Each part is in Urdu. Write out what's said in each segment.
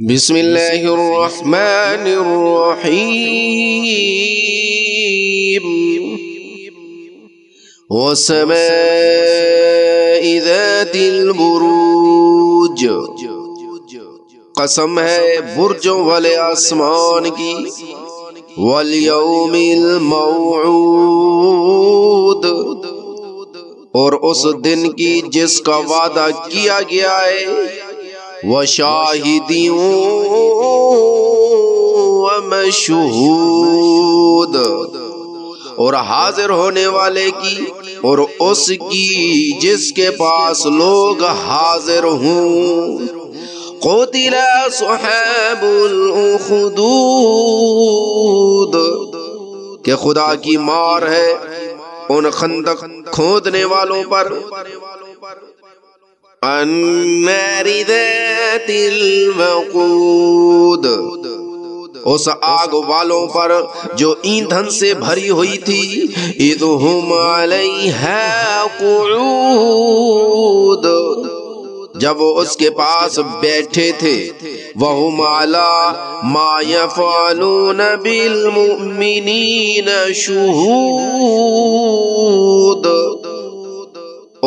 بسم اللہ الرحمن الرحیم والسماء ذات البروج، قسم ہے برجوں والے آسمان کی، والیوم الموعود، اور اس دن کی جس کا وعدہ کیا گیا ہے، وشاہدٍ ومشہود، اور حاضر ہونے والے کی اور اس کی جس کے پاس لوگ حاضر ہوں۔ قتل اصحاب الاخدود، کہ خدا کی مار ہے ان خندق کھودنے والوں پر۔ النار ذات الوقود، اس آگ والوں پر جو ایندھن سے بھری ہوئی تھی۔ اذ ہم علیہا قعود، جب وہ اس کے پاس بیٹھے تھے۔ وہم علی ما یفعلون بالمؤمنین شہود،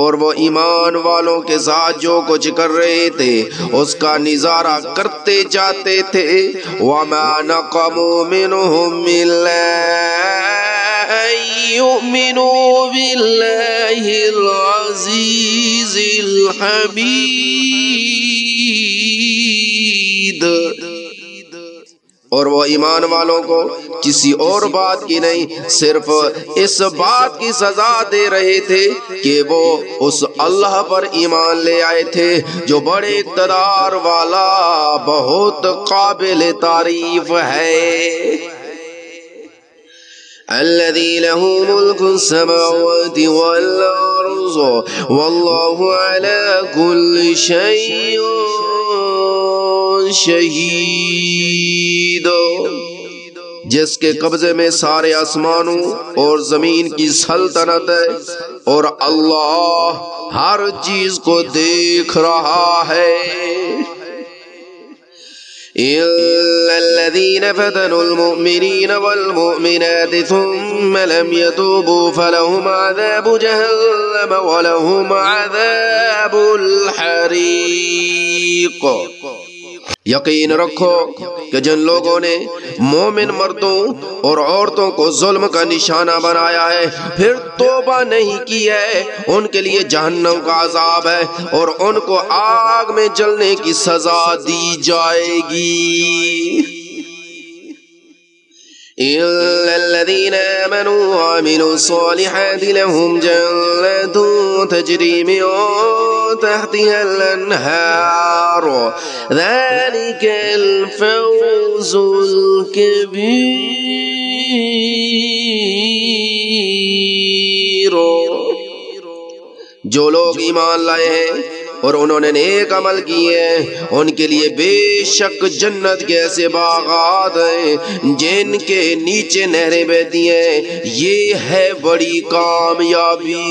اور وہ ایمان والوں کے ساتھ جو کچھ کر رہے تھے اس کا نظارہ کرتے جاتے تھے۔ وَمَا نَقَمُوا مِنْهُمْ إِلَّا أَن يُؤْمِنُوا بِاللَّهِ الْعَزِيزِ الْحَمِيدِ، اور وہ ایمان والوں کو کسی اور بات کی نہیں، صرف اس بات کی سزا دے رہے تھے کہ وہ اس اللہ پر ایمان لے آئے تھے جو بڑے اقتدار والا، بہت قابل تعریف ہے۔ الذي له ملك السماوات والأرض والله على كل شيء شہید، جس کے قبضے میں سارے آسمانوں اور زمین کی سلطنت ہے، اور اللہ ہر چیز کو دیکھ رہا ہے۔ إِلَّا الَّذِينَ فَتَنُوا الْمُؤْمِنِينَ وَالْمُؤْمِنَاتِ ثُمَّ لَمْ يَتُوبُوا فَلَهُمْ عَذَابُ جَهَنَّمَ وَلَهُمْ عَذَابُ الْحَرِيقِ۔ یقین رکھو کہ جن لوگوں نے مومن مردوں اور عورتوں کو ظلم کا نشانہ بنایا ہے پھر توبہ نہیں کی ہے، ان کے لیے جہنم کا عذاب ہے اور ان کو آگ میں جلنے کی سزا دی جائے گی۔ إِلَّا الَّذِينَ آمَنُوا وَعَمِلُوا الصَّالِحَاتِ لَهُمْ جَنَّاتٌ تَجْرِي مِن تَحْتِهَا الْأَنْهَارُ ذَلِكَ الْفَوْزُ الْكَبِيرُ، جو لوگ ایمان لائے ہیں اور انہوں نے نیک عمل کیے ہیں ان کے لیے بے شک جنت کے ایسے باغات ہیں جن کے نیچے نہریں بہتی ہیں، یہ ہے بڑی کامیابی۔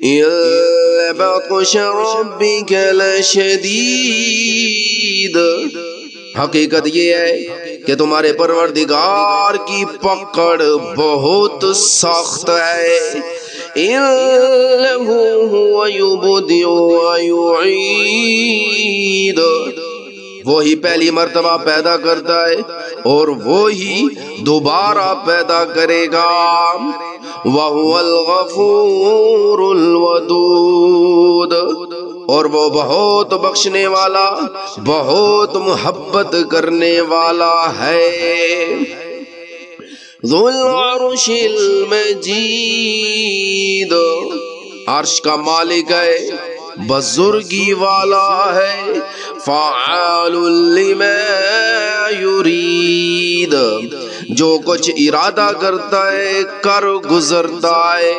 إِنَّ بَطْشَ رَبِّكَ لَشَدِيدٌ، حقیقت یہ ہے کہ تمہارے پروردگار کی پکڑ بہت سخت ہے۔ إِنَّهُ هُوَ يُبْدِئُ وَيُعِيدُ، وہی پہلی مرتبہ پیدا کرتا ہے اور وہی دوبارہ پیدا کرے گا۔ وَهُوَ الْغَفُورُ الْوَدُودُ، اور وہ بہت بخشنے والا، بہت محبت کرنے والا ہے۔ ذو العرش المجید، عرش کا مالک ہے، بزرگی والا ہے۔ فعال لما یرید، جو کچھ ارادہ کرتا ہے کر گزرتا ہے۔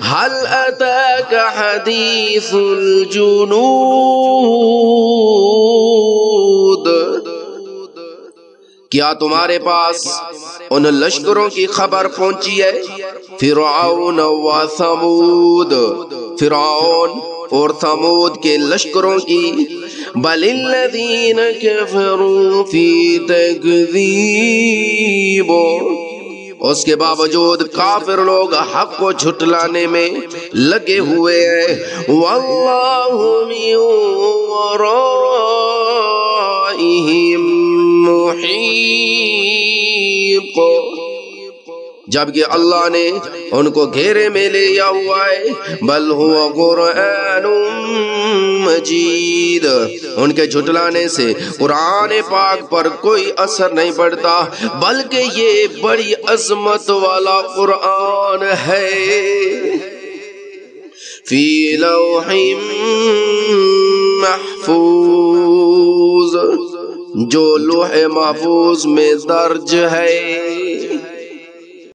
هل اتاک حدیث الجنود، کیا تمہارے پاس ان لشکروں کی خبر پہنچی ہے؟ فرعون و ثمود، فرعون اور ثمود کے لشکروں کی۔ بل الذین کفروا فی تکذیب، اس کے باوجود کافر لوگ حق کو جھٹلانے میں لگے ہوئے ہیں. واللہ من ورائہم محیط، جبکہ اللہ نے ان کو گھیرے میں لیا ہوا ہے. بل هو قرآن مجید، ان کے جھٹلانے سے قرآن پاک پر کوئی اثر نہیں پڑتا، بلکہ یہ بڑی عظمت والا قرآن ہے. فی لوح محفوظ، جو لوح محفوظ میں درج ہے.